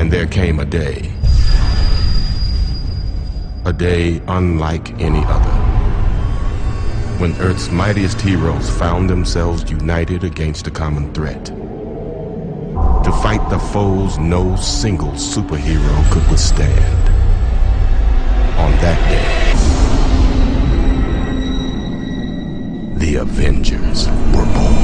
And there came a day unlike any other, when Earth's mightiest heroes found themselves united against a common threat, to fight the foes no single superhero could withstand. On that day, the Avengers were born.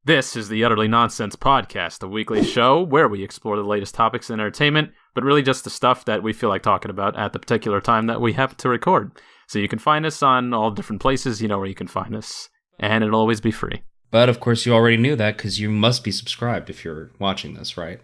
This is the Utterly Nonsense Podcast, a weekly show where we explore the latest topics in entertainment, but really just the stuff that we feel like talking about at the particular time that we happen to record. So you can find us on all different places, you know where you can find us, and it'll always be free. But of course you already knew that because you must be subscribed if you're watching this, right?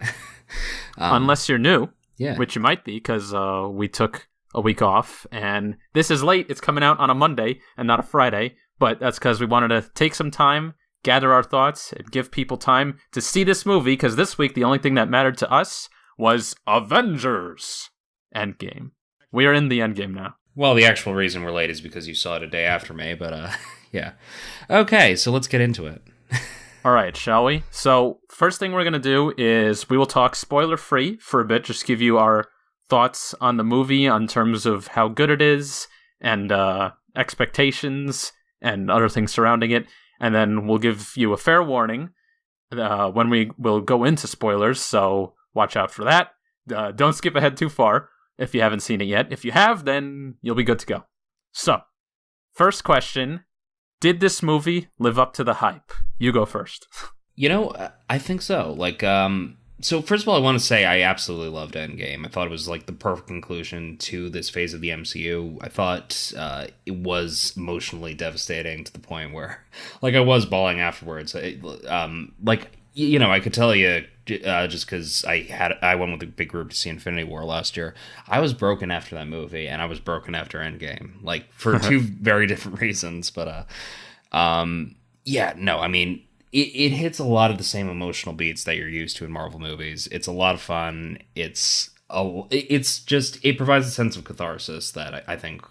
Unless you're new, yeah, which you might be because we took a week off, and this is late. It's coming out on a Monday and not a Friday, but that's because we wanted to take some time, gather our thoughts, and give people time to see this movie, because this week the only thing that mattered to us was Avengers Endgame. We are in the Endgame now. Well, the actual reason we're late is because you saw it a day after me, but yeah. Okay, so let's get into it. All right, shall we? So, first thing we're going to do is we will talk spoiler-free for a bit, just give you our thoughts on the movie in terms of how good it is, and expectations, and other things surrounding it. And then we'll give you a fair warning when we will go into spoilers, so watch out for that. Don't skip ahead too far if you haven't seen it yet. If you have, then you'll be good to go. So, first question, did this movie live up to the hype? You go first. You know, I think so. So first of all, I want to say I absolutely loved Endgame. I thought it was like the perfect conclusion to this phase of the MCU. I thought it was emotionally devastating to the point where, I was bawling afterwards. I could tell you just because I went with a big group to see Infinity War last year. I was broken after that movie, and I was broken after Endgame, for two very different reasons. But It hits a lot of the same emotional beats that you're used to in Marvel movies. It's a lot of fun. It provides a sense of catharsis that I think,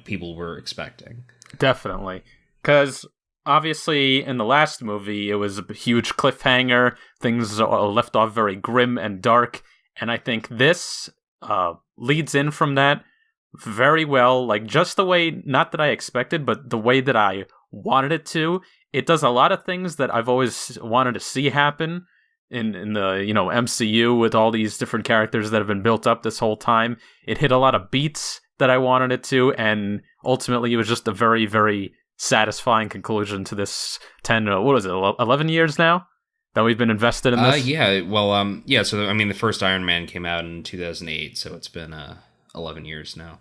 people were expecting. Definitely. Because obviously in the last movie, it was a huge cliffhanger. Things are left off very grim and dark. And I think this leads in from that very well. Just the way, not that I expected, but the way that I wanted it to. It does a lot of things that I've always wanted to see happen in the MCU with all these different characters that have been built up this whole time. It hit a lot of beats that I wanted it to, and ultimately it was just a very, very satisfying conclusion to this 11 years now that we've been invested in this? So the first Iron Man came out in 2008, so it's been 11 years now.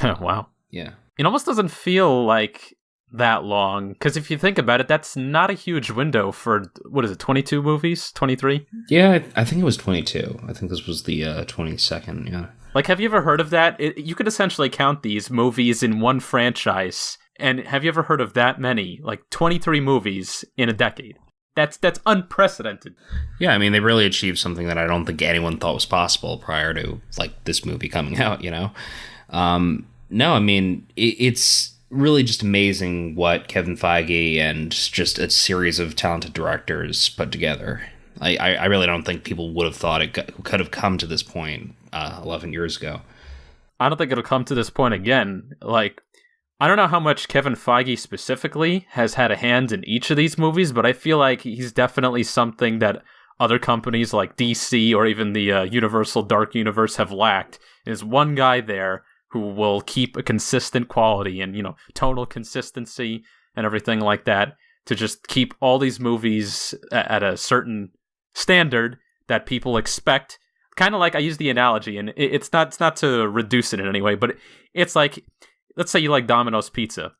Wow. Yeah. It almost doesn't feel like that long, because if you think about it, that's not a huge window for 22 movies, 23? Yeah, I think it was 22. I think this was the 22nd. Yeah, have you ever heard of that? You could essentially count these movies in one franchise, and have you ever heard of that many, 23 movies in a decade? That's unprecedented. Yeah, they really achieved something that I don't think anyone thought was possible prior to this movie coming out, it's really just amazing what Kevin Feige and just a series of talented directors put together. I really don't think people would have thought it could have come to this point 11 years ago. I don't think it'll come to this point again. I don't know how much Kevin Feige specifically has had a hand in each of these movies, but I feel like he's definitely something that other companies like DC or even the Universal Dark Universe have lacked, is one guy there who will keep a consistent quality and, tonal consistency and everything like that, to just keep all these movies at a certain standard that people expect. Kind of I use the analogy, and it's not to reduce it in any way, but it's let's say you like Domino's Pizza.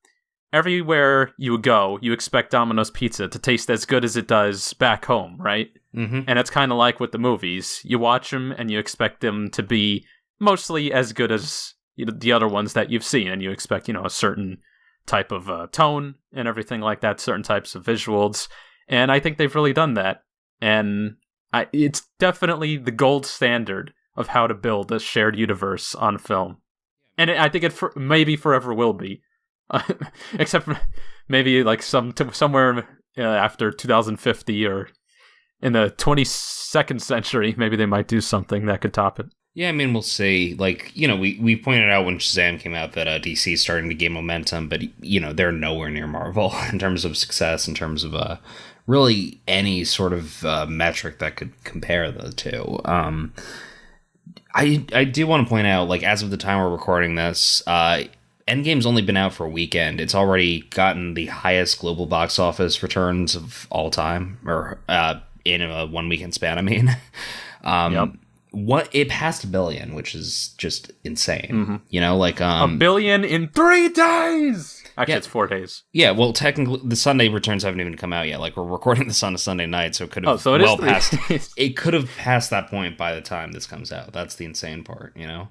everywhere you go, you expect Domino's Pizza to taste as good as it does back home, right? Mm-hmm. And it's kind of like with the movies. You watch them and you expect them to be mostly as good as the other ones that you've seen, and you expect, a certain type of tone and everything like that, certain types of visuals. And I think they've really done that. And it's definitely the gold standard of how to build a shared universe on film. And I think it maybe forever will be. Except for maybe like somewhere after 2050 or in the 22nd century, maybe they might do something that could top it. Yeah, I mean, we'll see. Like, we pointed out when Shazam came out that DC is starting to gain momentum, but, they're nowhere near Marvel in terms of success, in terms of really any sort of metric that could compare the two. I do want to point out, like, as of the time we're recording this, Endgame's only been out for a weekend. It's already gotten the highest global box office returns of all time, or in a 1 weekend span, I mean. Yep. It passed $1 billion, which is just insane. Mm-hmm. 1 billion in 3 days. Actually, Yeah. It's 4 days. Yeah, well, technically, the Sunday returns haven't even come out yet. Like, we're recording this on a Sunday night, so it could have passed. It could have passed that point by the time this comes out. That's the insane part, Yeah.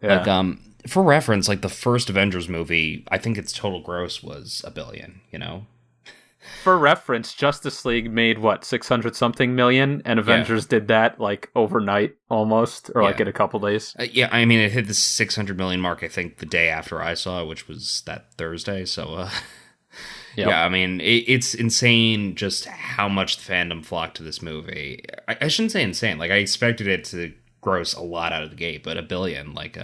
Like, for reference, like the first Avengers movie, I think its total gross was $1 billion. For reference, Justice League made 600-something million, and Avengers did that like overnight almost, or like in a couple days. Yeah, I mean, it hit the 600 million mark, I think, the day after I saw it, which was that Thursday. So, yeah, I mean, it's insane just how much the fandom flocked to this movie. I shouldn't say insane. Like, I expected it to gross a lot out of the gate, but $1 billion, like,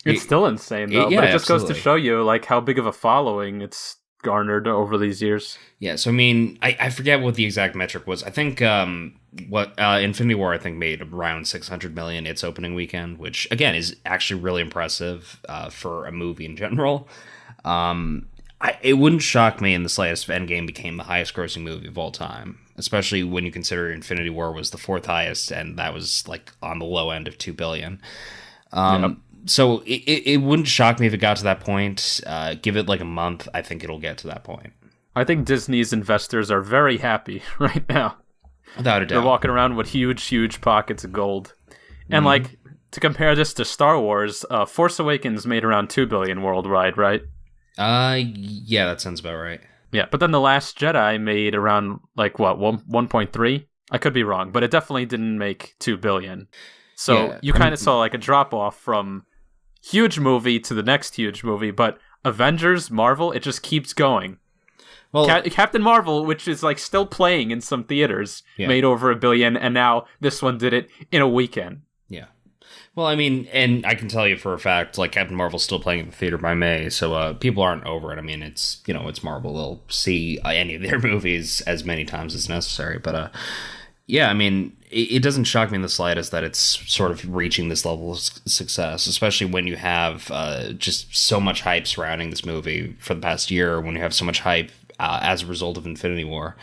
it's still insane though. Yeah, but it just absolutely. goes to show you like how big of a following it's garnered over these years. Yeah, so I mean, I forget what the exact metric was. I think Infinity War, I think, made around 600 million its opening weekend, which again is actually really impressive for a movie in general. It wouldn't shock me in the slightest if Endgame became the highest grossing movie of all time, especially when you consider Infinity War was the 4th highest, and that was like on the low end of 2 billion. Yep. So it wouldn't shock me if it got to that point. Give it like a month, I think it'll get to that point. I think Disney's investors are very happy right now. Without a doubt. They're walking around with huge pockets of gold. And like, to compare this to Star Wars, Force Awakens made around 2 billion worldwide, right? Yeah, that sounds about right. Yeah, but then The Last Jedi made around 1.3? I could be wrong, but it definitely didn't make 2 billion. So you kind of saw like a drop off from huge movie to the next huge movie, but Avengers, Marvel, it just keeps going. Well, Captain Marvel, which is like still playing in some theaters, made over 1 billion, and now this one did it in a weekend. Yeah. Well, I mean, and I can tell you for a fact, like, Captain Marvel's still playing in the theater by May, so people aren't over it. I mean, it's Marvel. They'll see any of their movies as many times as necessary, but yeah, I mean, it doesn't shock me in the slightest that it's sort of reaching this level of success, especially when you have just so much hype surrounding this movie for the past year, when you have so much hype as a result of Infinity War.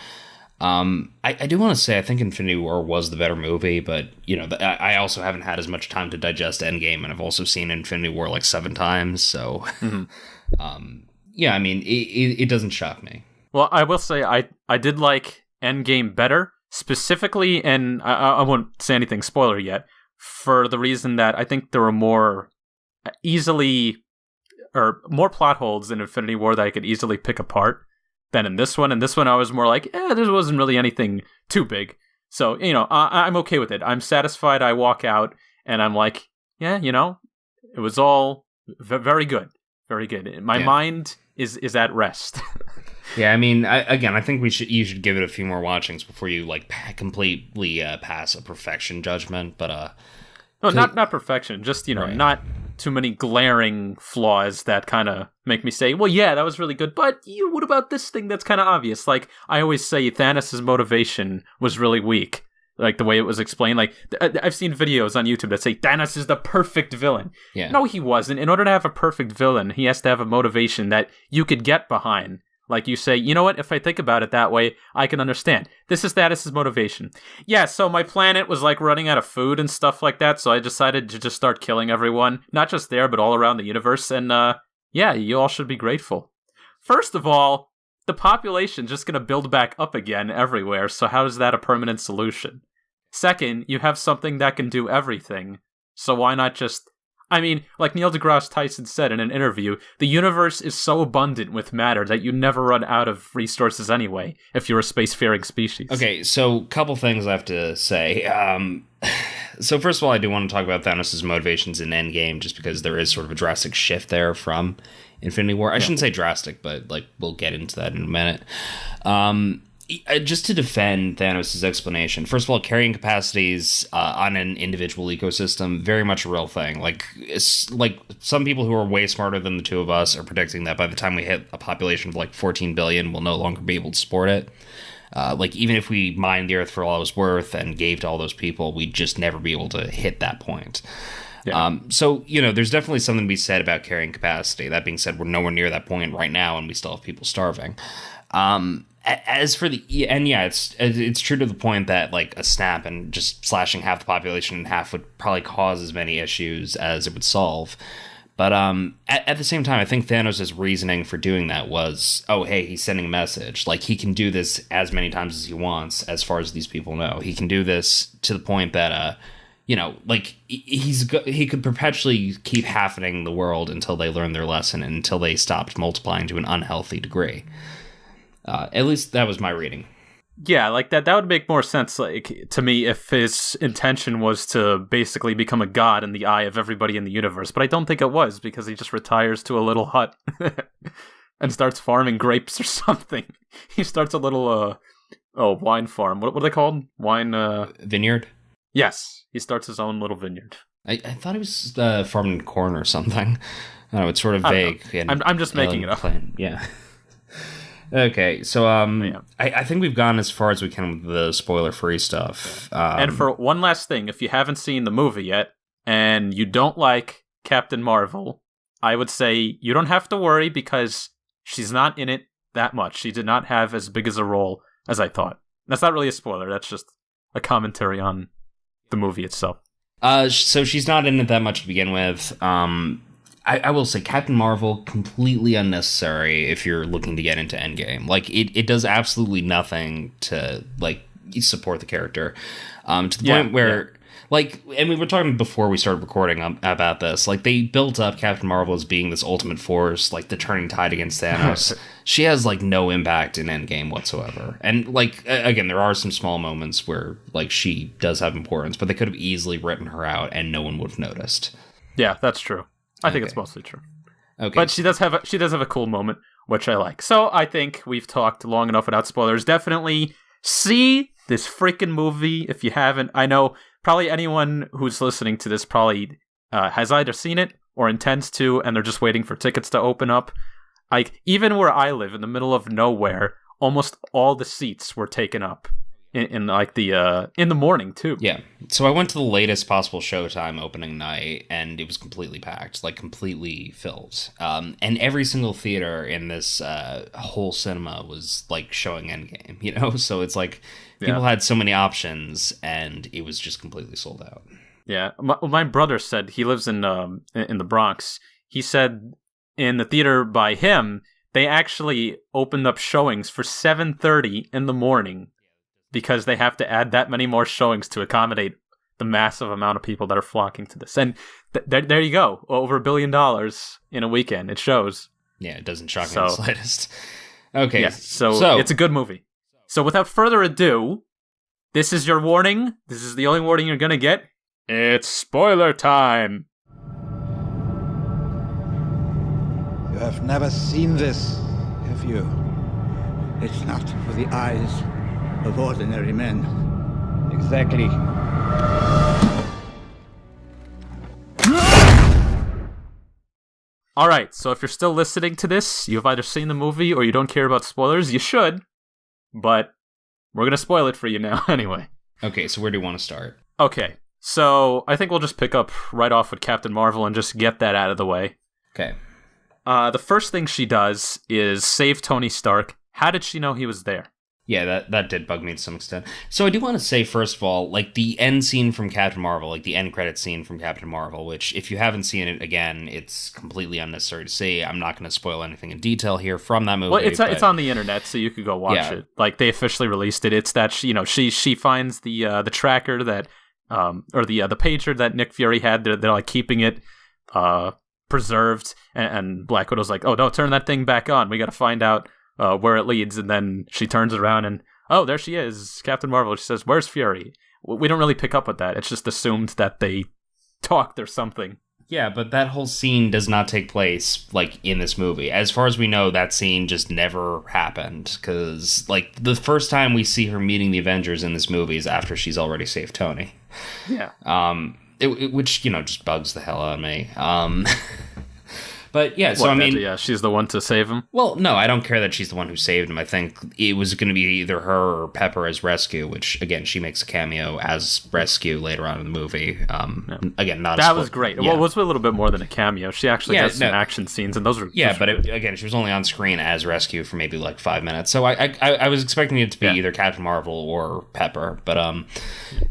I do want to say I think Infinity War was the better movie, but I also haven't had as much time to digest Endgame, and I've also seen Infinity War like 7 times, so yeah, I mean, it doesn't shock me. Well, I will say I did like Endgame better, specifically, and I won't say anything spoiler yet, for the reason that I think there were more plot holes in Infinity War that I could easily pick apart than in this one. And this one I was more like, there wasn't really anything too big. So, I'm okay with it. I'm satisfied. I walk out and I'm like, it was all very good. Very good. My mind is at rest. Yeah, I mean, I think you should give it a few more watchings before you like completely pass a perfection judgment. But no, not perfection. Just right. Not too many glaring flaws that kind of make me say, well, yeah, that was really good. But what about this thing that's kind of obvious? Like I always say, Thanos' motivation was really weak. Like the way it was explained. Like I've seen videos on YouTube that say Thanos is the perfect villain. Yeah. No, he wasn't. In order to have a perfect villain, he has to have a motivation that you could get behind. Like you say, you know what, if I think about it that way, I can understand. This is Thanos' motivation. Yeah, so my planet was like running out of food and stuff like that, so I decided to just start killing everyone. Not just there, but all around the universe. And yeah, you all should be grateful First of all, the population's just going to build back up again everywhere, so how is that a permanent solution? Second, you have something that can do everything, so why not just... I mean, like Neil deGrasse Tyson said in an interview, the universe is so abundant with matter that you never run out of resources anyway, if you're a spacefaring species. Okay, so couple things I have to say. So first of all, I do want to talk about Thanos' motivations in Endgame, just because there is sort of a drastic shift there from Infinity War. I shouldn't say drastic, but like we'll get into that in a minute. Just to defend Thanos' explanation, first of all, carrying capacities on an individual ecosystem, very much a real thing. Like some people who are way smarter than the two of us are predicting that by the time we hit a population of like 14 billion, we'll no longer be able to support it. Like even if we mined the Earth for all it was worth and gave to all those people, we'd just never be able to hit that point. Yeah. So, there's definitely something to be said about carrying capacity. That being said, we're nowhere near that point right now, and we still have people starving. As for it's true to the point that like a snap and just slashing half the population in half would probably cause as many issues as it would solve. But at the same time, I think Thanos' reasoning for doing that was, oh, hey, he's sending a message. Like, he can do this as many times as he wants, as far as these people know. He can do this to the point that, he could perpetually keep happening the world until they learn their lesson and until they stopped multiplying to an unhealthy degree. At least that was my reading. Yeah, like that would make more sense, like, to me, if his intention was to basically become a god in the eye of everybody in the universe. But I don't think it was, because he just retires to a little hut and starts farming grapes or something. He starts a little, wine farm. What are they called? Vineyard? Yes, he starts his own little vineyard. I thought he was farming corn or something. I don't know, it's sort of vague. I'm just making it up. Yeah. Okay, so I think we've gone as far as we can with the spoiler-free stuff. And for one last thing, if you haven't seen the movie yet, and you don't like Captain Marvel, I would say you don't have to worry, because she's not in it that much. She did not have as big as a role as I thought. That's not really a spoiler, that's just a commentary on the movie itself. So she's not in it that much to begin with. I will say Captain Marvel, completely unnecessary if you're looking to get into Endgame. Like, it does absolutely nothing to, like, support the character. To the point where, like, and we were talking before we started recording about this, like, they built up Captain Marvel as being this ultimate force, like, the turning tide against Thanos. She has, like, no impact in Endgame whatsoever. And, like, again, there are some small moments where, like, she does have importance, but they could have easily written her out and no one would have noticed. Yeah, that's true. I think it's mostly true. Okay. But she does have a cool moment, which I like. So I think we've talked long enough without spoilers. Definitely see this freaking movie if you haven't. I know probably anyone who's listening to this probably has either seen it or intends to, and they're just waiting for tickets to open up. Like, even where I live, in the middle of nowhere, almost all the seats were taken up. In the morning too. Yeah. So I went to the latest possible showtime opening night, and it was completely packed, like completely filled. And every single theater in this whole cinema was like showing Endgame, So it's like people had so many options, and it was just completely sold out. Yeah. My brother said, he lives in the Bronx. He said in the theater by him, they actually opened up showings for 7:30 in the morning, because they have to add that many more showings to accommodate the massive amount of people that are flocking to this. And there you go. Over $1 billion in a weekend. It shows. Yeah, it doesn't shock me in the slightest. Okay. Yeah, so it's a good movie. So without further ado, this is your warning. This is the only warning you're going to get. It's spoiler time. You have never seen this, have you? It's not for the eyes of ordinary men. Exactly. Alright, so if you're still listening to this, you've either seen the movie or you don't care about spoilers. You should, but we're going to spoil it for you now anyway. Okay, so where do you want to start? Okay, so I think we'll just pick up right off with Captain Marvel and just get that out of the way. Okay. The first thing she does is save Tony Stark. How did she know he was there? Yeah, that did bug me to some extent. So I do want to say, first of all, like the end scene from Captain Marvel, like the end credit scene from Captain Marvel, which if you haven't seen it, again, it's completely unnecessary to see. I'm not going to spoil anything in detail here from that movie. Well, it's on the internet, so you could go watch it. Like they officially released it. It's that she finds the tracker that or the pager that Nick Fury had. They're like keeping it preserved, and Black Widow's like, oh, don't turn that thing back on. We got to find out where it leads, and then she turns around and there she is, Captain Marvel. She says, "Where's Fury?" We don't really pick up with that. It's just assumed that they talked or something. Yeah, but that whole scene does not take place like in this movie. As far as we know, that scene just never happened because like the first time we see her meeting the Avengers in this movie is after she's already saved Tony. Yeah. Which just bugs the hell out of me. But yeah, so she's the one to save him. Well, no, I don't care that she's the one who saved him. I think it was going to be either her or Pepper as Rescue, which again, she makes a cameo as Rescue later on in the movie. Again, not that was great. Yeah. Well, it was a little bit more than a cameo. She actually does some action scenes, and those were again, she was only on screen as Rescue for maybe like 5 minutes. So I was expecting it to be either Captain Marvel or Pepper, but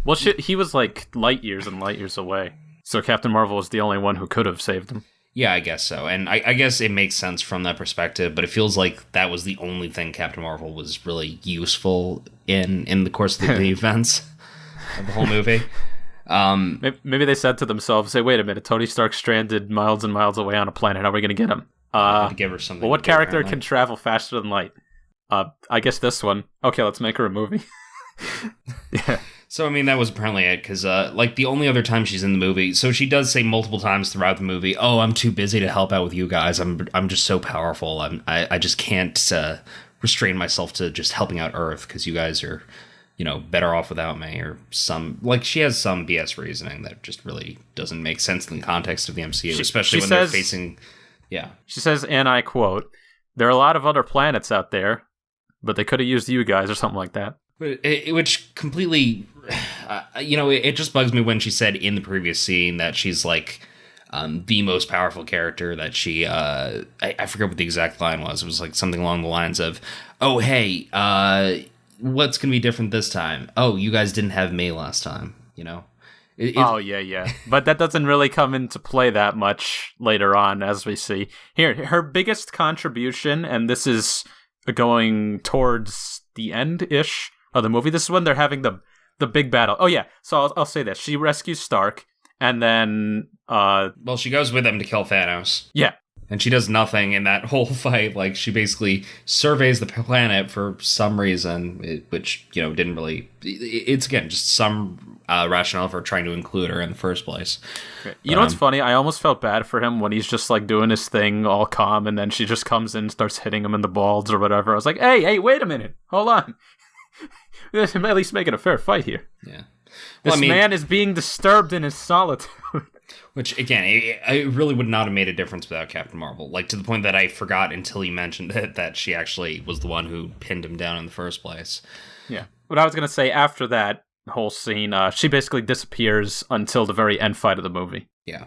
well, he was like light years and light years away, so Captain Marvel was the only one who could have saved him. Yeah, I guess so. And I guess it makes sense from that perspective, but it feels like that was the only thing Captain Marvel was really useful in the course of the events of the whole movie. Maybe they said to themselves, "Hey, wait a minute, Tony Stark's stranded miles and miles away on a planet. How are we going to get him?" To give her something. Well, what character can travel faster than light? I guess this one. Okay, let's make her a movie. Yeah. So, I mean, that was apparently it, because, like, the only other time she's in the movie, so she does say multiple times throughout the movie, "Oh, I'm too busy to help out with you guys. I'm just so powerful. I just can't restrain myself to just helping out Earth, because you guys are, better off without me," or she has some BS reasoning that just really doesn't make sense in the context of the MCU, especially when they're facing, She says, and I quote, "There are a lot of other planets out there, but they could have used you guys," or something like that. Which completely, it just bugs me when she said in the previous scene that she's like the most powerful character, that she, I forget what the exact line was. It was like something along the lines of, "Oh, hey, what's going to be different this time? Oh, you guys didn't have me last time, Yeah. But that doesn't really come into play that much later on, as we see. Here, her biggest contribution, and this is going towards the end-ish of the movie. This is when they're having the big battle. Oh, yeah. So I'll say this. She rescues Stark, and then... well, she goes with him to kill Thanos. Yeah. And she does nothing in that whole fight. Like, she basically surveys the planet for some reason, which, didn't really... It's, again, just some rationale for trying to include her in the first place. You know what's funny? I almost felt bad for him when he's just, like, doing his thing all calm, and then she just comes in and starts hitting him in the balls or whatever. I was like, hey, wait a minute. Hold on. At least make it a fair fight here. Yeah. This man is being disturbed in his solitude. Which, again, it really would not have made a difference without Captain Marvel. Like, to the point that I forgot until you mentioned it, that she actually was the one who pinned him down in the first place. Yeah. What I was going to say, after that whole scene, she basically disappears until the very end fight of the movie. Yeah.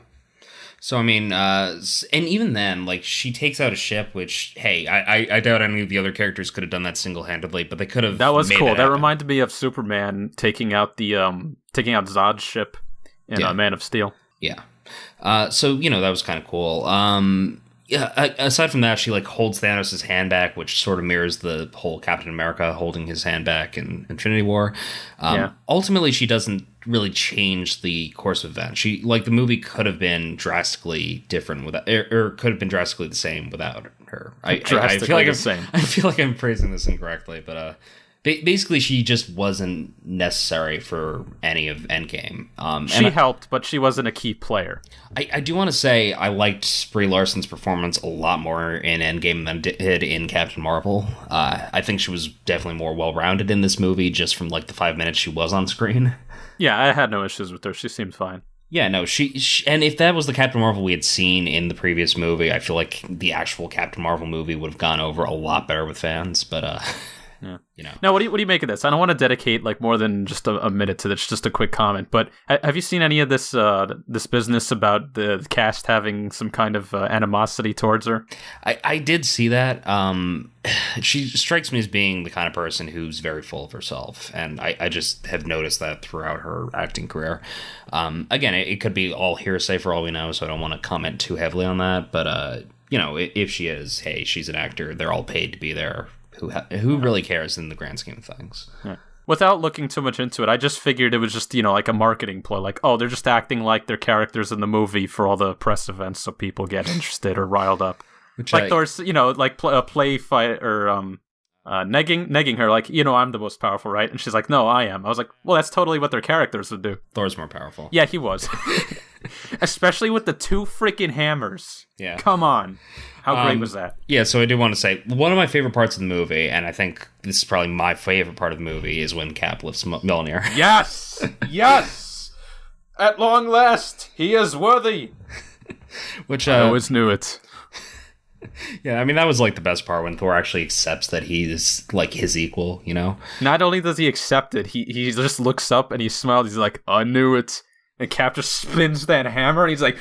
So, I mean, and even then, like, she takes out a ship, which, hey, I doubt any of the other characters could have done that single-handedly, but they could have. That was cool. That happen. Reminded me of Superman taking out Zod's ship in Man of Steel. Yeah. So, that was kind of cool. Aside from that, she, like, holds Thanos' hand back, which sort of mirrors the whole Captain America holding his hand back in Infinity War. Ultimately, she doesn't really change the course of events. The movie could have been drastically different without, or could have been drastically the same without her. I feel like I'm phrasing this incorrectly, but basically, she just wasn't necessary for any of Endgame. She helped, but she wasn't a key player. I do want to say I liked Brie Larson's performance a lot more in Endgame than did in Captain Marvel. I think she was definitely more well-rounded in this movie, just from like the 5 minutes she was on screen. Yeah, I had no issues with her. She seemed fine. Yeah, no, she and if that was the Captain Marvel we had seen in the previous movie, I feel like the actual Captain Marvel movie would have gone over a lot better with fans, but Yeah. You know. Now, what do you make of this? I don't want to dedicate like more than just a minute to this. Just a quick comment. But have you seen any of this this business about the cast having some kind of animosity towards her? I did see that. She strikes me as being the kind of person who's very full of herself, and I just have noticed that throughout her acting career. Again, it could be all hearsay for all we know, so I don't want to comment too heavily on that. But you know, if she is, hey, she's an actor. They're all paid to be there. Who really cares in the grand scheme of things? Yeah. Without looking too much into it, I just figured it was just, you know, like a marketing ploy. Like, oh, they're just acting like they're characters in the movie for all the press events so people get interested or riled up. Which like Thor's, you know, like a play fight or negging her, like, you know, I'm the most powerful, right? And she's like, no, I am. I was like, well, that's totally what their characters would do. Thor's more powerful. Yeah, he was. Especially with the 2 freaking hammers. Yeah. Come on. How great was that? Yeah, so I do want to say, one of my favorite parts of the movie, and I think this is probably my favorite part of the movie, is when Cap lifts Mjolnir. Yes! Yes! At long last, he is worthy! Which I always knew it. Yeah, I mean, that was like the best part, when Thor actually accepts that he's like his equal, you know? Not only does he accept it, he just looks up and he smiles, he's like, I knew it. And Cap just spins that hammer, and he's like,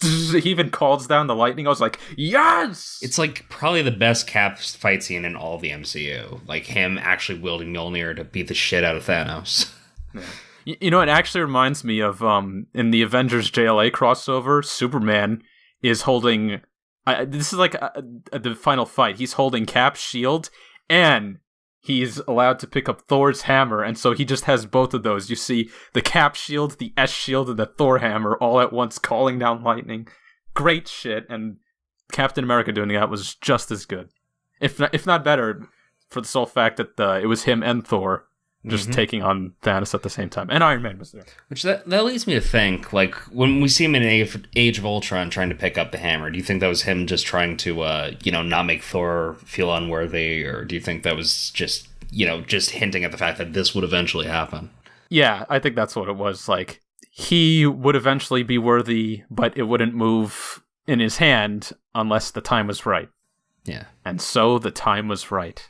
he even calls down the lightning. I was like, yes! It's like probably the best Cap fight scene in all the MCU. Like him actually wielding Mjolnir to beat the shit out of Thanos. Yeah. You know, it actually reminds me of in the Avengers JLA crossover, Superman is holding. This is like the final fight. He's holding Cap's shield, and he's allowed to pick up Thor's hammer, and so he just has both of those. You see the Cap shield, the S shield, and the Thor hammer all at once calling down lightning. Great shit, and Captain America doing that was just as good. If not better, for the sole fact that it was him and Thor just taking on Thanos at the same time. And Iron Man was there. Which that leads me to think, like, when we see him in Age of Ultron trying to pick up the hammer, do you think that was him just trying to, not make Thor feel unworthy? Or do you think that was just, just hinting at the fact that this would eventually happen? Yeah, I think that's what it was. Like, he would eventually be worthy, but it wouldn't move in his hand unless the time was right. Yeah. And so the time was right.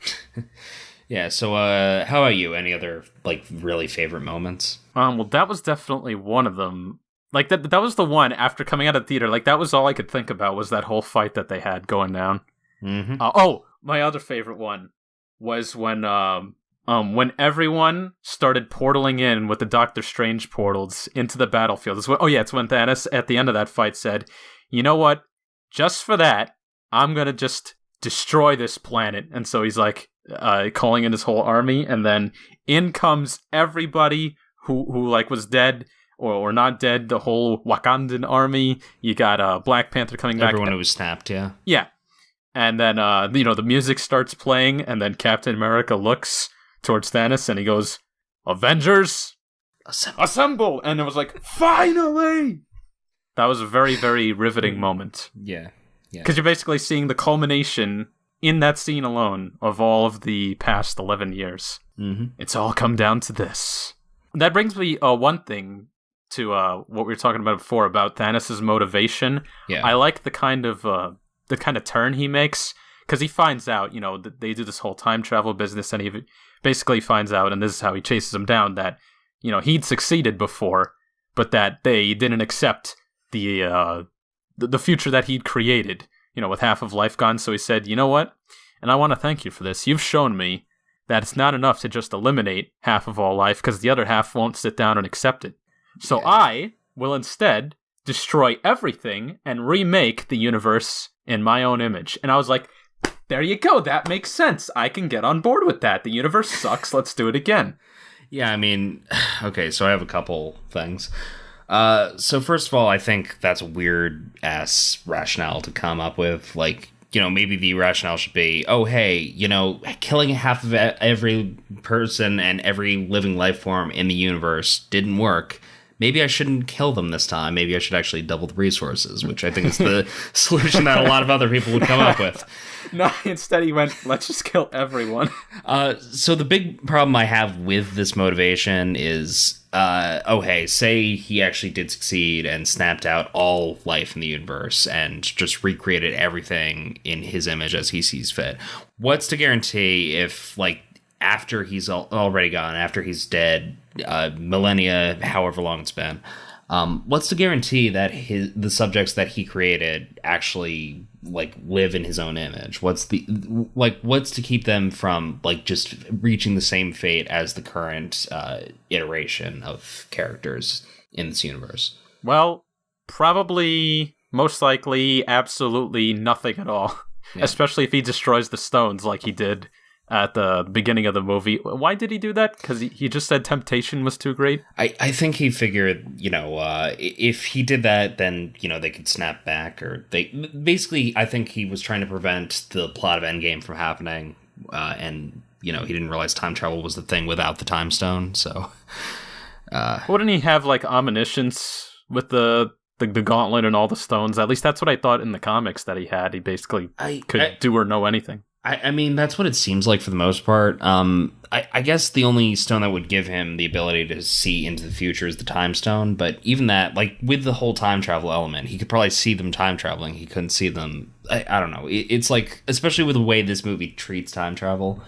Yeah, so how about you? Any other, like, really favorite moments? Well, that was definitely one of them. Like, that was the one after coming out of theater. Like, that was all I could think about was that whole fight that they had going down. Mm-hmm. My other favorite one was when everyone started portaling in with the Doctor Strange portals into the battlefield. It's when Thanos, at the end of that fight, said, you know what? Just for that, I'm going to just destroy this planet. And so he's like, calling in his whole army, and then in comes everybody who like was dead or not dead, the whole Wakandan army. You got Black Panther coming back. Everyone who was snapped, yeah. Yeah. And then, the music starts playing, and then Captain America looks towards Thanos, and he goes, Avengers, assemble! And it was like, finally! That was a very, very riveting moment. Yeah. Because you're basically seeing the culmination in that scene alone of all of the past 11 years. Mm-hmm. It's all come down to this. That brings me one thing to what we were talking about before about Thanos' motivation. Yeah. I like the kind of turn he makes, because he finds out, that they do this whole time travel business, and he basically finds out, and this is how he chases them down, that, he'd succeeded before, but that they didn't accept the future that he'd created, with half of life gone. So he said, you know what? And I want to thank you for this. You've shown me that it's not enough to just eliminate half of all life, because the other half won't sit down and accept it. So I will instead destroy everything and remake the universe in my own image. And I was like, there you go. That makes sense. I can get on board with that. The universe sucks. Let's do it again. Yeah, I mean, okay, so I have a couple things. So first of all, I think that's a weird-ass rationale to come up with. Like, maybe the rationale should be, oh, hey, killing half of every person and every living life form in the universe didn't work. maybe I shouldn't kill them this time. Maybe I should actually double the resources, which I think is the solution that a lot of other people would come up with. No, instead he went, let's just kill everyone. So the big problem I have with this motivation is, say he actually did succeed and snapped out all life in the universe and just recreated everything in his image as he sees fit. What's to guarantee if, like, after he's already gone, after he's dead, millennia, however long it's been, what's to guarantee that the subjects that he created actually like live in his own image? What's to keep them from like just reaching the same fate as the current iteration of characters in this universe? Well, probably, most likely, absolutely nothing at all. Yeah. Especially if he destroys the stones like he did at the beginning of the movie. Why did he do that? Because he just said temptation was too great? I think he figured, if he did that, then, they could snap back, or basically, I think he was trying to prevent the plot of Endgame from happening, and, he didn't realize time travel was the thing without the time stone, so... Wouldn't he have, like, omniscience with the gauntlet and all the stones? At least that's what I thought in the comics that he had. He basically could do or know anything. I mean, that's what it seems like for the most part. I guess the only stone that would give him the ability to see into the future is the time stone. But even that, like, with the whole time travel element, he could probably see them time traveling. He couldn't see them. I don't know. It's like, especially with the way this movie treats time travel,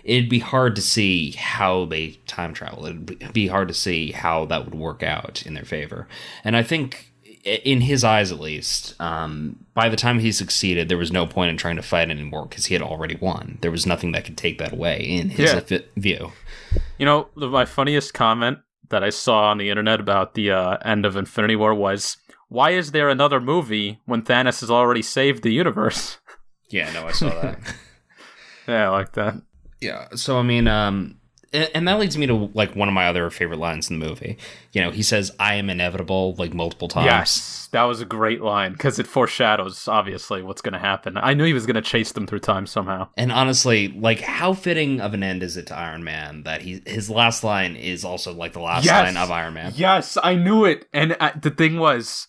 it'd be hard to see how they time travel. It'd be hard to see how that would work out in their favor. And I think, in his eyes at least, by the time he succeeded, there was no point in trying to fight anymore because he had already won. There was nothing that could take that away in his view. My funniest comment that I saw on the internet about the end of Infinity War was, why is there another movie when Thanos has already saved the universe? Yeah, no, I saw that. Yeah, I like that. Yeah, so I mean... And that leads me to, like, one of my other favorite lines in the movie. He says, "I am inevitable," like, multiple times. Yes, that was a great line, because it foreshadows, obviously, what's going to happen. I knew he was going to chase them through time somehow. And honestly, like, how fitting of an end is it to Iron Man that his last line is also, like, the last line of Iron Man? Yes, I knew it. And the thing was,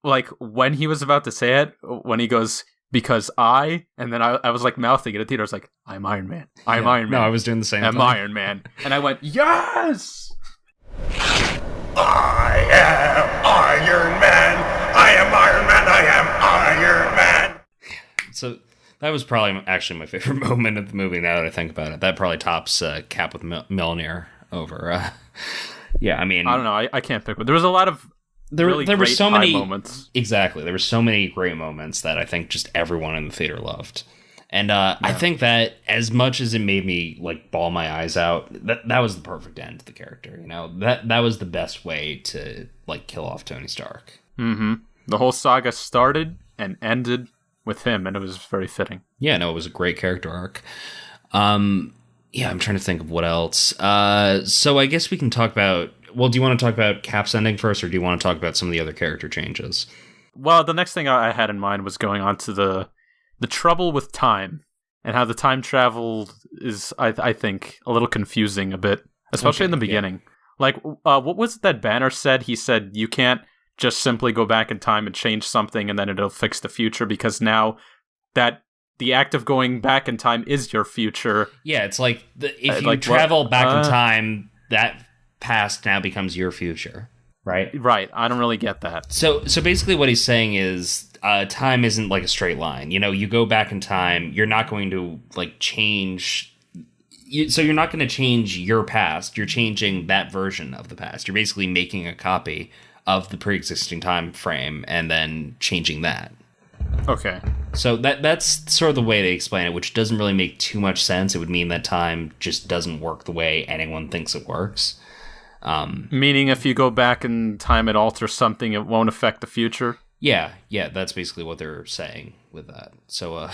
like, when he was about to say it, when he goes... because and then I was like mouthing it at the theater. I was like, I'm Iron Man. I'm Iron Man. No, I was doing the same thing. I'm Iron Man. And I went, yes! I am Iron Man. I am Iron Man. I am Iron Man. So that was probably actually my favorite moment of the movie now that I think about it. That probably tops Cap with Mjolnir over. Yeah, I mean... I don't know. I can't pick one. There was a lot of... There were so many moments. Exactly. There were so many great moments that I think just everyone in the theater loved. And I think that as much as it made me like bawl my eyes out, that was the perfect end to the character. That was the best way to like kill off Tony Stark. Mm-hmm. The whole saga started and ended with him, and it was very fitting. Yeah, no, it was a great character arc. Yeah, I'm trying to think of what else. So I guess we can talk about... Well, do you want to talk about Cap's ending first, or do you want to talk about some of the other character changes? Well, the next thing I had in mind was going on to the trouble with time, and how the time travel is, I think, a little confusing a bit, especially in the beginning. Yeah. Like, what was it that Banner said? He said, you can't just simply go back in time and change something and then it'll fix the future, because now that the act of going back in time is your future. Yeah, it's like, if you travel back in time, that past now becomes your future, right? Right. I don't really get that. So basically what he's saying is time isn't like a straight line. You go back in time, you're not going to like change... So you're not going to change your past. You're changing that version of the past. You're basically making a copy of the pre-existing time frame and then changing that. Okay. So that's sort of the way they explain it, which doesn't really make too much sense. It would mean that time just doesn't work the way anyone thinks it works. Meaning if you go back in time and alter something, it won't affect the future? Yeah, that's basically what they're saying with that. So,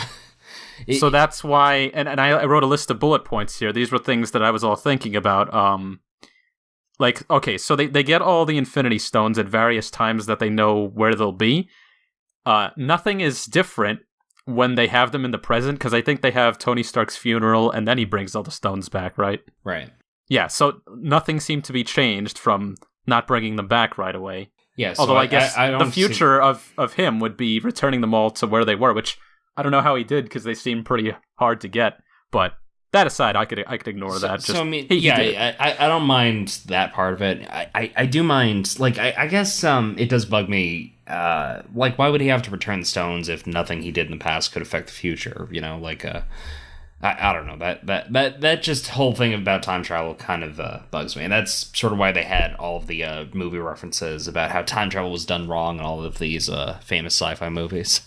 so that's why, and I wrote a list of bullet points here. These were things that I was all thinking about. Like, okay, so they get all the Infinity Stones at various times that they know where they'll be. Nothing is different when they have them in the present, because I think they have Tony Stark's funeral, and then he brings all the stones back, right? Right. Yeah, so nothing seemed to be changed from not bringing them back right away. Yeah, so although I guess I the future of him would be returning them all to where they were, which I don't know how he did because they seem pretty hard to get. But that aside, I could ignore that. Just, so I mean, he I don't mind that part of it. I do mind, like, I guess it does bug me. Like, why would he have to return the stones if nothing he did in the past could affect the future? You know, like, I don't know, that just whole thing about time travel kind of bugs me, and that's sort of why they had all of the movie references about how time travel was done wrong in all of these famous sci-fi movies.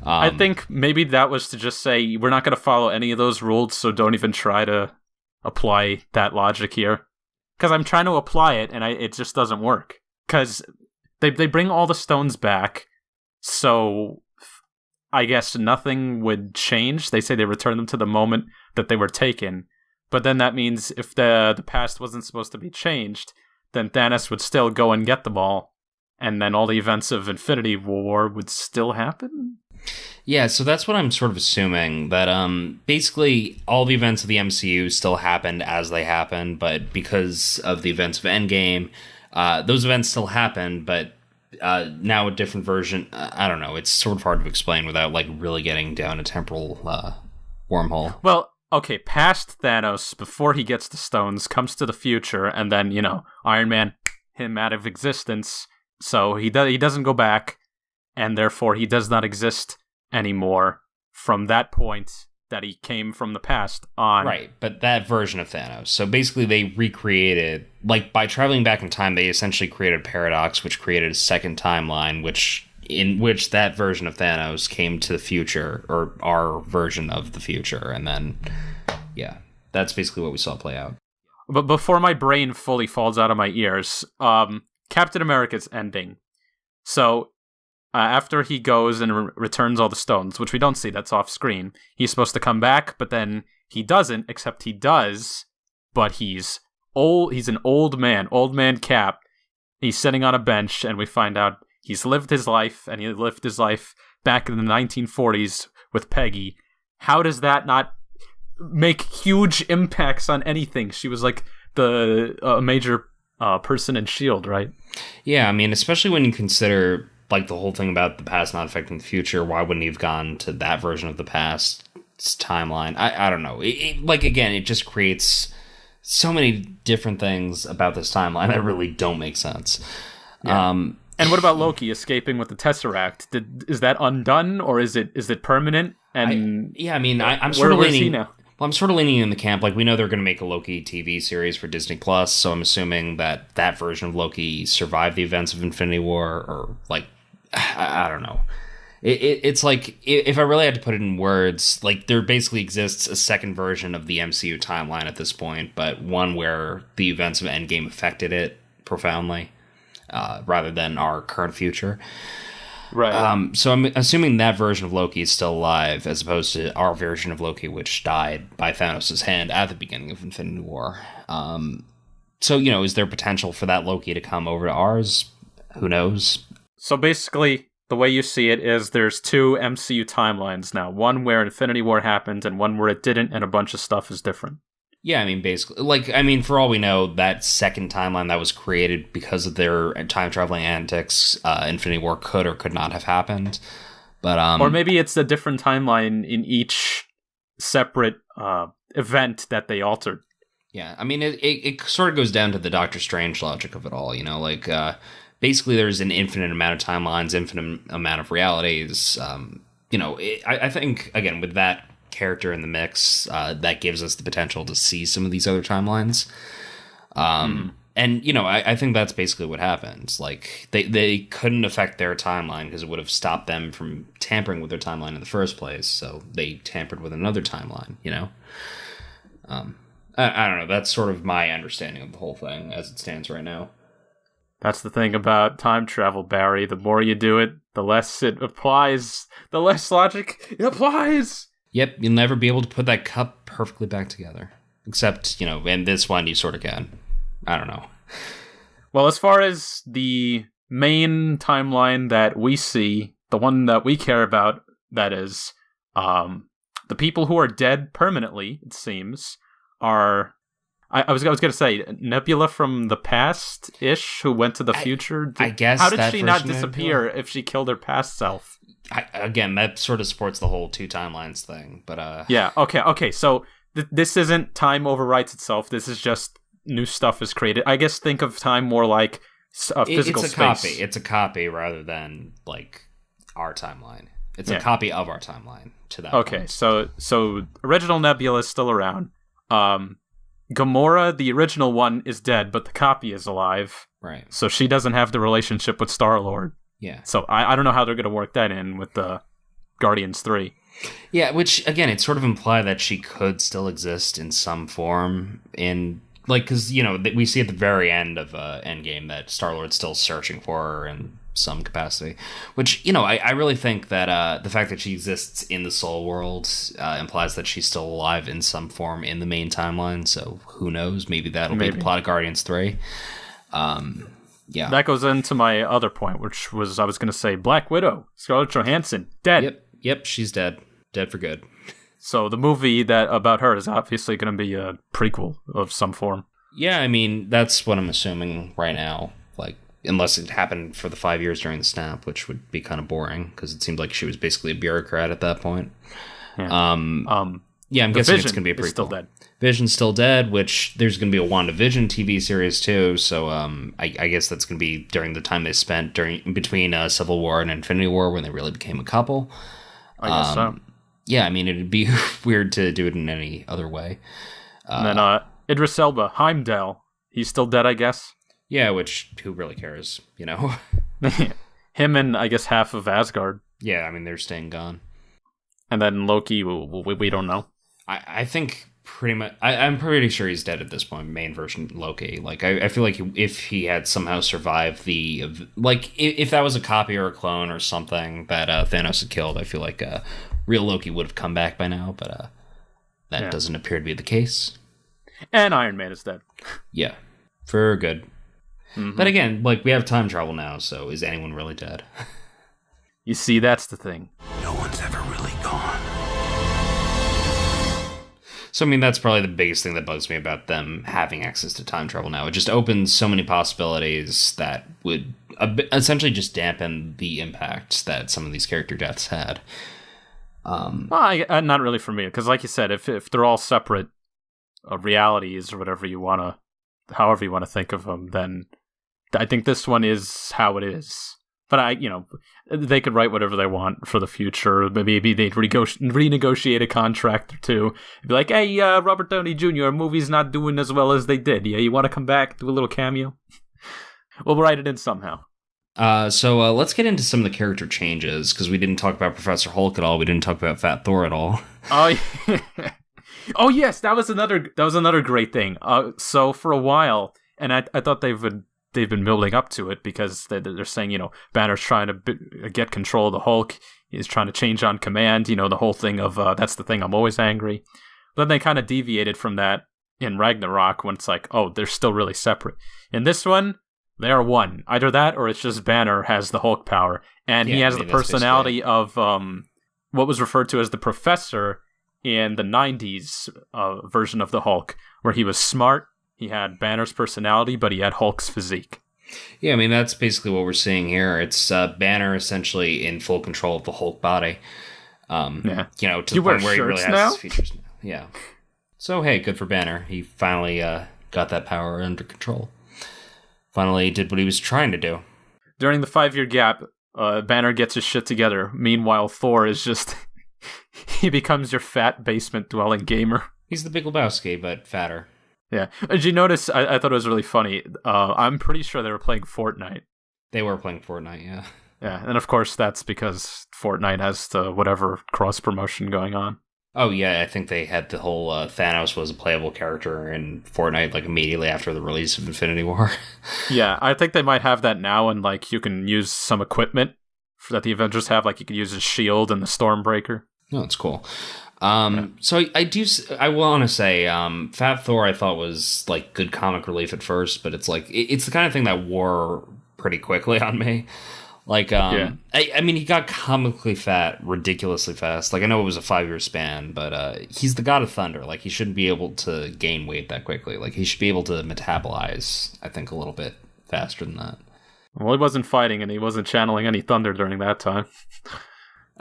I think maybe that was to just say we're not going to follow any of those rules, so don't even try to apply that logic here. Because I'm trying to apply it, and it just doesn't work. Because they bring all the stones back, so I guess nothing would change. They say they return them to the moment that they were taken. But then that means if the past wasn't supposed to be changed, then Thanos would still go and get them all. And then all the events of Infinity War would still happen? Yeah, so that's what I'm sort of assuming, that basically all the events of the MCU still happened as they happened, but because of the events of Endgame, those events still happened, but now a different version. I don't know. It's sort of hard to explain without like really getting down a temporal wormhole. Well, okay, past Thanos, before he gets the stones, comes to the future, and then, you know, Iron Man, him out of existence, so he doesn't go back, and therefore he does not exist anymore from that point that he came from the past on. Right, but that version of Thanos. So basically they recreated, like, by traveling back in time, they essentially created a paradox, which created a second timeline, in which that version of Thanos came to the future, or our version of the future, and then, yeah, that's basically what we saw play out. But before my brain fully falls out of my ears, Captain America's ending. So, after he goes and returns all the stones, which we don't see, that's off screen, he's supposed to come back, but then he doesn't, except he does, but he's old. He's an old man Cap. He's sitting on a bench, and we find out he's lived his life, and he lived his life back in the 1940s with Peggy. How does that not make huge impacts on anything? She was like the major person in S.H.I.E.L.D., right? Yeah, I mean, especially when you consider, like, the whole thing about the past not affecting the future, why wouldn't he have gone to that version of the past timeline? I don't know. Like, again, it just creates so many different things about this timeline that really don't make sense. Yeah. And what about Loki escaping with the Tesseract? Is that undone, or is it permanent? And I'm sort of leaning. Now? Well, I'm sort of leaning in the camp, like, we know they're going to make a Loki TV series for Disney Plus, so I'm assuming that version of Loki survived the events of Infinity War, or, like, I don't know. It's like, if I really had to put it in words, like, there basically exists a second version of the MCU timeline at this point, but one where the events of Endgame affected it profoundly, rather than our current future. Right. So I'm assuming that version of Loki is still alive, as opposed to our version of Loki, which died by Thanos' hand at the beginning of Infinity War. So, you know, is there potential for that Loki to come over to ours? Who knows? So basically, the way you see it is there's two MCU timelines now. One where Infinity War happened, and one where it didn't, and a bunch of stuff is different. Yeah, I mean, basically, like, I mean, for all we know, that second timeline that was created because of their time-traveling antics, Infinity War could or could not have happened. But or maybe it's a different timeline in each separate event that they altered. Yeah, I mean, it sort of goes down to the Doctor Strange logic of it all, you know, like, basically there's an infinite amount of timelines, infinite amount of realities. You know, I think, again, with that character in the mix, that gives us the potential to see some of these other timelines. And, you know, I think that's basically what happens. Like, they couldn't affect their timeline because it would have stopped them from tampering with their timeline in the first place. So they tampered with another timeline, you know? I don't know. That's sort of my understanding of the whole thing as it stands right now. That's the thing about time travel, Barry. The more you do it, the less it applies. The less logic it applies. Yep, you'll never be able to put that cup perfectly back together. Except, you know, in this one, you sort of can. I don't know. Well, as far as the main timeline that we see, the one that we care about, that is, the people who are dead permanently, it seems, are I was gonna say Nebula from the past ish, who went to the future. I guess. How did that she not version of disappear Nebula? if she killed her past self? Again, that sort of supports the whole two timelines thing. But Yeah. Okay. So this isn't time overwrites itself. This is just new stuff is created. I guess think of time more like a physical it's a space. copy. It's a copy rather than like our timeline. It's Yeah. a copy of our timeline to that. Okay. point. So original Nebula is still around. Gamora, the original one, is dead, but the copy is alive. Right. So she doesn't have the relationship with Star-Lord. Yeah. So I don't know how they're going to work that in with the Guardians 3. Yeah, which again, it sort of implied that she could still exist in some form in like because we see at the very end of Endgame that Star-Lord's still searching for her in some capacity, which I really think that the fact that she exists in the Soul World implies that she's still alive in some form in the main timeline. So who knows? Maybe that'll be the plot of Guardians 3. Yeah, that goes into my other point, which was I was going to say Black Widow, Scarlett Johansson, dead. Yep, she's dead for good. So the movie that about her is obviously going to be a prequel of some form. Yeah, I mean that's what I'm assuming right now. Like, unless it happened for the 5 years during the snap, which would be kind of boring because it seemed like she was basically a bureaucrat at that point. Yeah. Yeah, I'm guessing it's Vision going to be a prequel. is still dead. Vision's still dead, which there's going to be a WandaVision TV series too. So I guess that's going to be during the time they spent between Civil War and Infinity War when they really became a couple. I guess so. Yeah, I mean it'd be weird to do it in any other way. And then Idris Elba, Heimdall, he's still dead, I guess. Yeah, which who really cares, Him and I guess half of Asgard. Yeah, I mean they're staying gone. And then Loki, we don't know. I think pretty much. I'm pretty sure he's dead at this point. Main version Loki. Like I feel like if he had somehow survived if that was a copy or a clone or something that Thanos had killed, I feel like real Loki would have come back by now. But that doesn't appear to be the case. And Iron Man is dead. Yeah, for good. Mm-hmm. But again, we have time travel now, so is anyone really dead? You see, that's the thing. No one's ever really gone. So, I mean, that's probably the biggest thing that bugs me about them having access to time travel now. It just opens so many possibilities that would essentially just dampen the impact that some of these character deaths had. Not really for me, because like you said, if they're all separate realities or whatever however you want to think of them, then I think this one is how it is. But they could write whatever they want for the future. Maybe they'd renegotiate a contract or two. Be like, hey, Robert Downey Jr., our movie's not doing as well as they did. Yeah, you want to come back, do a little cameo? We'll write it in somehow. So let's get into some of the character changes, because we didn't talk about Professor Hulk at all. We didn't talk about Fat Thor at all. Oh, yeah. Oh yes, that was another great thing. So for a while, and I thought they've been building up to it because they're saying, Banner's trying to get control of the Hulk. He's trying to change on command. The whole thing of that's the thing. I'm always angry. But then they kind of deviated from that in Ragnarok when it's like, oh, they're still really separate. In this one, they are one. Either that or it's just Banner has the Hulk power, and he has the personality of what was referred to as the Professor in the 90s version of the Hulk, where he was smart. He had Banner's personality, but he had Hulk's physique. Yeah, I mean, that's basically what we're seeing here. It's Banner essentially in full control of the Hulk body. To the point where he really has his features now. Yeah. So, hey, good for Banner. He finally got that power under control. Finally did what he was trying to do. During the 5-year gap, Banner gets his shit together. Meanwhile, Thor is just... he becomes your fat basement-dwelling gamer. He's the Big Lebowski, but fatter. Yeah. Did you notice, I thought it was really funny, I'm pretty sure they were playing Fortnite. They were playing Fortnite, yeah. Yeah, and of course that's because Fortnite has the whatever cross-promotion going on. Oh yeah, I think they had the whole Thanos was a playable character in Fortnite immediately after the release of Infinity War. Yeah, I think they might have that now, and you can use some equipment that the Avengers have, you could use a shield and the Stormbreaker. Oh, that's cool. So I want to say, Fat Thor I thought was good comic relief at first, but it's the kind of thing that wore pretty quickly on me. Like, I mean, he got comically fat ridiculously fast. Like, I know it was a 5-year span, but he's the god of thunder. Like, he shouldn't be able to gain weight that quickly. Like, he should be able to metabolize, I think, a little bit faster than that. Well, he wasn't fighting, and he wasn't channeling any thunder during that time.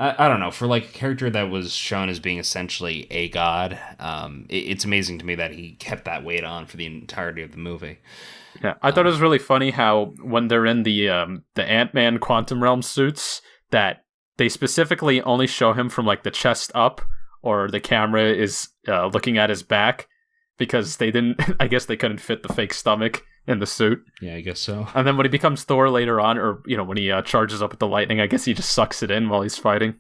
I don't know. For, like, a character that was shown as being essentially a god, it's amazing to me that he kept that weight on for the entirety of the movie. Yeah, I thought it was really funny how when they're in the Ant-Man Quantum Realm suits, that they specifically only show him from like the chest up, or the camera is looking at his back, because they didn't. I guess they couldn't fit the fake stomach in the suit. Yeah, I guess so. And then when he becomes Thor later on, or when he charges up with the lightning, I guess he just sucks it in while he's fighting.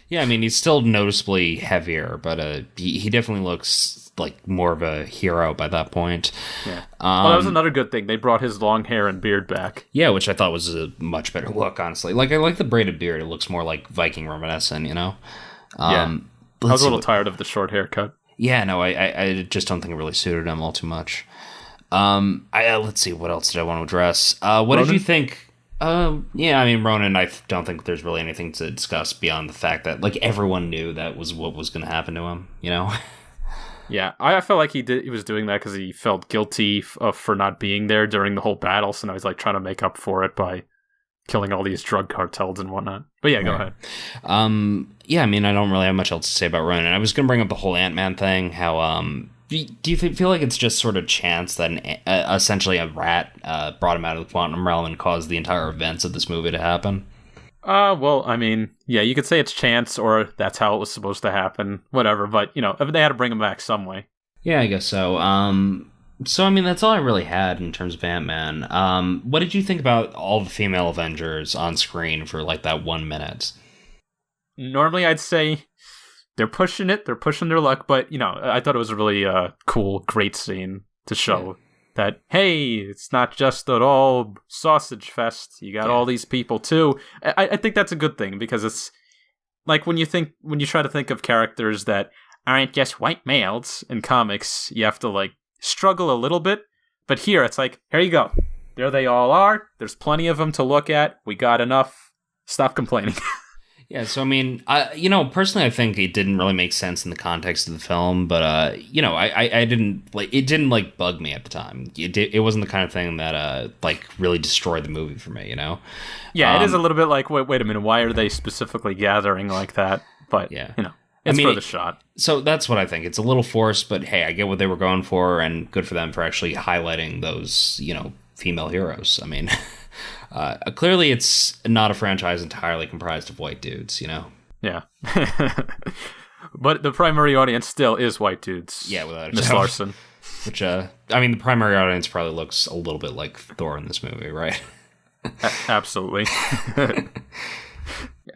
Yeah, I mean, he's still noticeably heavier, but he definitely looks like more of a hero by that point. Yeah. Well, that was another good thing. They brought his long hair and beard back. Yeah, which I thought was a much better look, honestly. Like, I like the braided beard. It looks more like Viking reminiscent, Yeah. I was a little tired of the short haircut. Yeah, no, I just don't think it really suited him all too much. Let's see, what else did I want to address? What did you think? Yeah, I mean, Ronan, I don't think there's really anything to discuss beyond the fact that, like, everyone knew that was what was going to happen to him, Yeah, I felt like he was doing that because he felt guilty for not being there during the whole battle, so now he's like trying to make up for it by killing all these drug cartels and whatnot. But yeah, go ahead. Yeah, I mean, I don't really have much else to say about Ronan. I was going to bring up the whole Ant-Man thing, how, do you feel like it's just sort of chance that essentially a rat brought him out of the quantum realm and caused the entire events of this movie to happen? Well, I mean, yeah, you could say it's chance, or that's how it was supposed to happen, whatever, but, they had to bring him back some way. Yeah, I guess so. So, I mean, that's all I really had in terms of Ant-Man. What did you think about all the female Avengers on screen for, like, that 1 minute? Normally, I'd say they're pushing it, they're pushing their luck, but, I thought it was a really cool, great scene to show that, hey, it's not just at all sausage fest. You got all these people too. I think that's a good thing, because it's like when you try to think of characters that aren't just white males in comics, you have to like struggle a little bit. But here it's like, here you go. There they all are. There's plenty of them to look at. We got enough. Stop complaining. Yeah, so I mean, personally, I think it didn't really make sense in the context of the film, but I didn't like it. Didn't like bug me at the time. It wasn't the kind of thing that like really destroyed the movie for me. Yeah, it is a little bit like, wait a minute, why are they specifically gathering like that? But yeah, it's for the shot. So that's what I think. It's a little forced, but hey, I get what they were going for, and good for them for actually highlighting those female heroes. I mean. Clearly, it's not a franchise entirely comprised of white dudes, Yeah. But the primary audience still is white dudes. Yeah, without a Miss doubt. Larson. Which, I mean, the primary audience probably looks a little bit like Thor in this movie, right? Absolutely.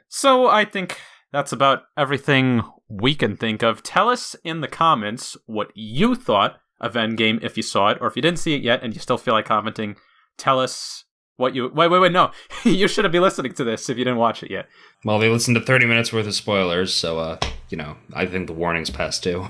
So I think that's about everything we can think of. Tell us in the comments what you thought of Endgame if you saw it, or if you didn't see it yet and you still feel like commenting, tell us what you... Wait, no. You shouldn't be listening to this if you didn't watch it yet. Well, they listened to 30 minutes worth of spoilers, so, I think the warning's passed too.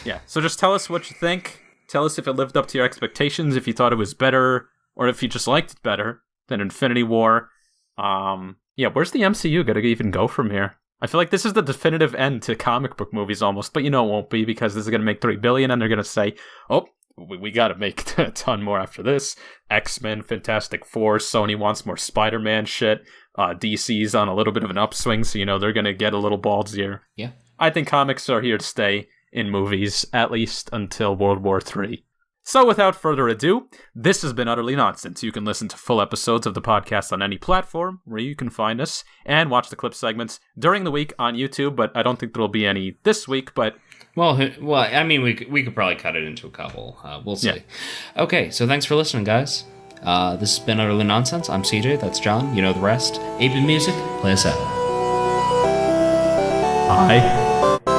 Yeah, so just tell us what you think. Tell us if it lived up to your expectations, if you thought it was better, or if you just liked it better than Infinity War. Yeah, where's the MCU gonna even go from here? I feel like this is the definitive end to comic book movies almost, but it won't be, because this is gonna make $3 billion, and they're gonna say, oh, we gotta make a ton more after this. X-Men, Fantastic Four, Sony wants more Spider-Man shit. DC's on a little bit of an upswing, so they're gonna get a little ballsier. Yeah. I think comics are here to stay in movies, at least until World War III. So without further ado, this has been Utterly Nonsense. You can listen to full episodes of the podcast on any platform where you can find us, and watch the clip segments during the week on YouTube, but I don't think there'll be any this week, but... Well, I mean, we could probably cut it into a couple. We'll see. Yeah. Okay, so thanks for listening, guys. This has been Utterly Nonsense. I'm CJ, that's John. You know the rest. 8-Bit Music, play us out. Bye.